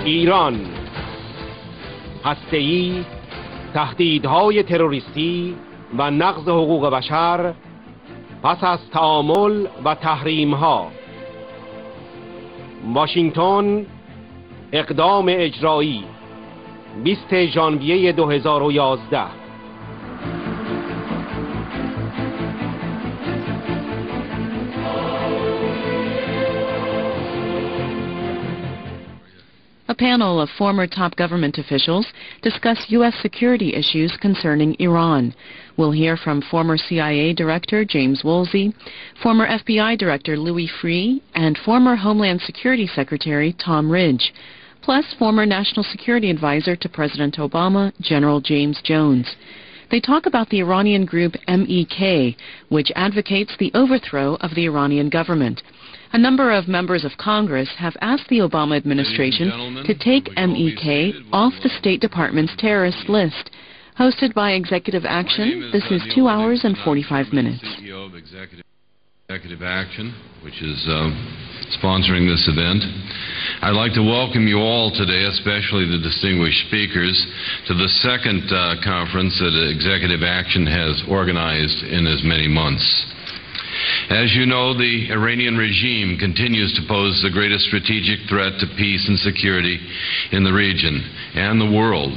ایران، هسته‌ای، تهدیدهای تروریستی و نقض حقوق بشر پس از تعامل و تحریم‌ها. واشنگتن، اقدام اجرایی 20 ژانویه 2011. A panel of former top government officials discuss U.S. security issues concerning Iran. We'll hear from former CIA Director James Woolsey, former FBI Director Louis Freeh, and former Homeland Security Secretary Tom Ridge, plus former National Security Advisor to President Obama, General James Jones. They talk about the Iranian group MEK, which advocates the overthrow of the Iranian government. A number of members of Congress have asked the Obama administration to take MEK off the State Department's terrorist list. Hosted by Executive Action, this is 2 hours and 45 minutes. CEO of Executive Action, which is sponsoring this event. I'd like to welcome you all today, especially the distinguished speakers, to the second conference that Executive Action has organized in as many months. As you know, the Iranian regime continues to pose the greatest strategic threat to peace and security in the region and the world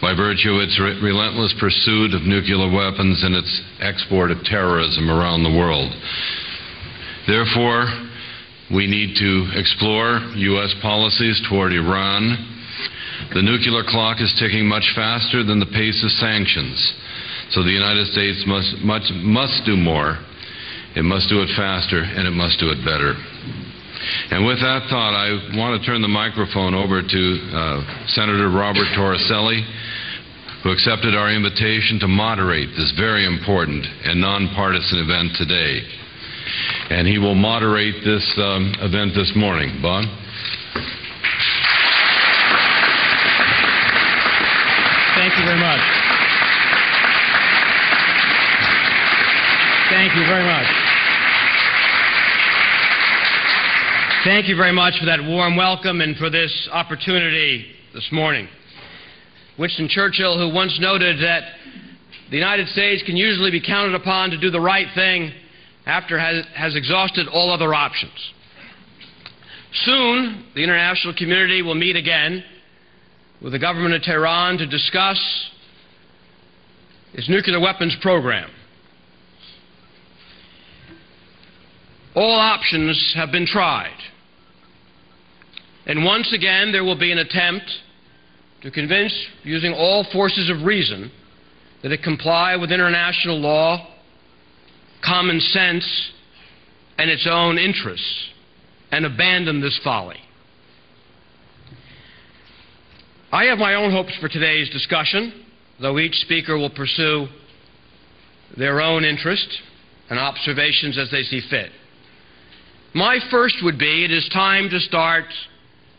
by virtue of its relentless pursuit of nuclear weapons and its export of terrorism around the world. Therefore, we need to explore U.S. policies toward Iran. The nuclear clock is ticking much faster than the pace of sanctions, so the United States must do more. It must do it faster, and it must do it better. And with that thought, I want to turn the microphone over to Senator Robert Tورسلي, who accepted our invitation to moderate this very important and nonpartisan event today. And he will moderate this event this morning. Bob? Thank you very much. Thank you very much. Thank you very much for that warm welcome and for this opportunity this morning. Winston Churchill, who once noted that the United States can usually be counted upon to do the right thing after it has exhausted all other options. Soon, the international community will meet again with the government of Tehran to discuss its nuclear weapons program. All options have been tried. And once again, there will be an attempt to convince, using all forces of reason, that it comply with international law, common sense, and its own interests, and abandon this folly. I have my own hopes for today's discussion, though each speaker will pursue their own interest and observations as they see fit. My first would be, it is time to start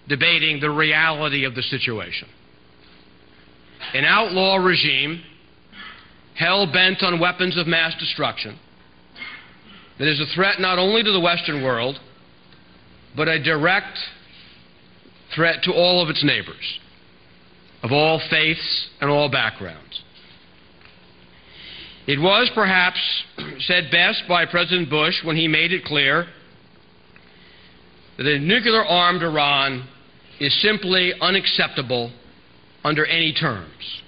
debating the reality of the situation. An outlaw regime, hell-bent on weapons of mass destruction, that is a threat not only to the Western world, but a direct threat to all of its neighbors, of all faiths and all backgrounds. It was perhaps said best by President Bush when he made it clear that a nuclear-armed Iran is simply unacceptable under any terms.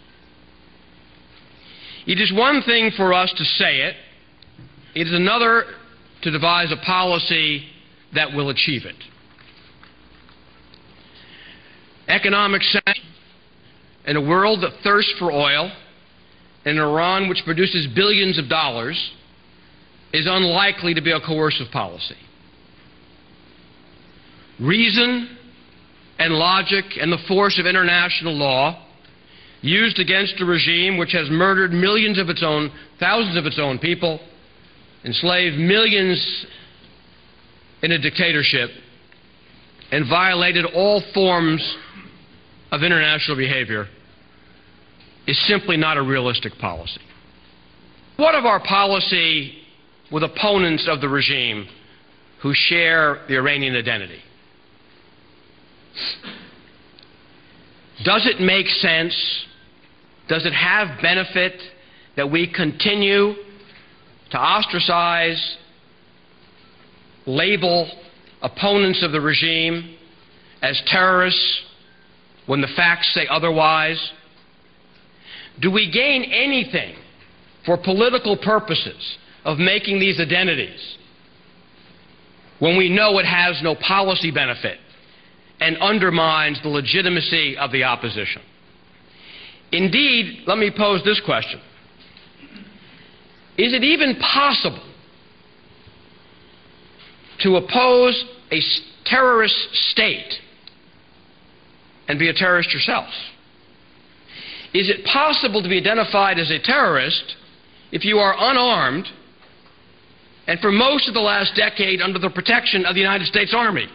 It is one thing for us to say it. It is another to devise a policy that will achieve it. Economic sanctions in a world that thirsts for oil, in Iran which produces billions of dollars, is unlikely to be a coercive policy. Reason and logic and the force of international law used against a regime which has murdered thousands of its own people, enslaved millions in a dictatorship, and violated all forms of international behavior, is simply not a realistic policy. What of our policy with opponents of the regime who share the Iranian identity? Does it make sense? Does it have benefit that we continue to ostracize, label opponents of the regime as terrorists when the facts say otherwise? Do we gain anything for political purposes of making these identities when we know it has no policy benefit and undermines the legitimacy of the opposition? Indeed, let me pose this question. Is it even possible to oppose a terrorist state and be a terrorist yourself? Is it possible to be identified as a terrorist if you are unarmed and for most of the last decade under the protection of the United States Army?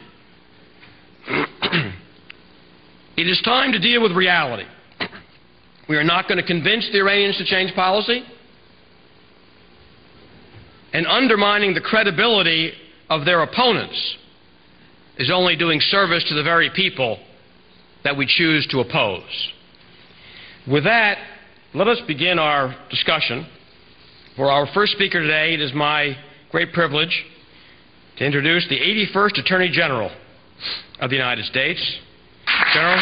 It is time to deal with reality. We are not going to convince the Iranians to change policy, and undermining the credibility of their opponents is only doing service to the very people that we choose to oppose. With that, let us begin our discussion. For our first speaker today, it is my great privilege to introduce the 81st Attorney General of the United States, General